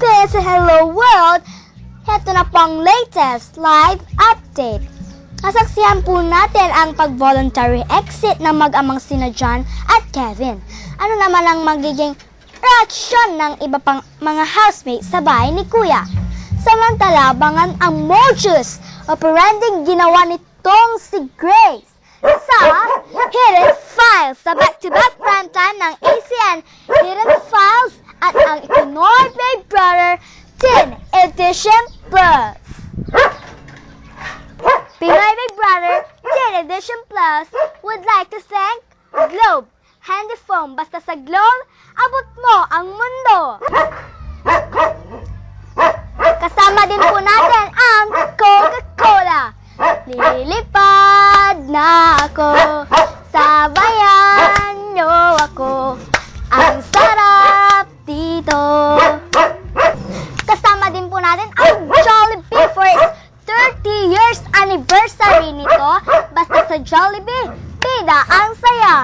Philippines! Hello world! Heto na po ang latest live update. Nasaksihan po natin ang pag-voluntary exit ng mag-amang sina John at Kevin. Ano naman ang magiging reaksyon ng iba pang mga housemates sa bahay ni Kuya? Samantala, abangan ang modus operandi ginawa nitong si Grace sa Hidden Files sa back-to-back primetime ng ACN Hidden Files at ang Pinoy Big Brother Teen Edition Plus. Pinoy Big Brother Teen Edition Plus would like to thank Globe Handy Phone. Basta sa Globe, abot mo ang mundo. Kasama din po natin ang Coca-Cola. Lilipad na ako, sabayan niyo ako. Ang sarap dito. Kasama din po natin ang Jollibee for its 30 years anniversary nito. Basta sa Jollibee, bida ang saya.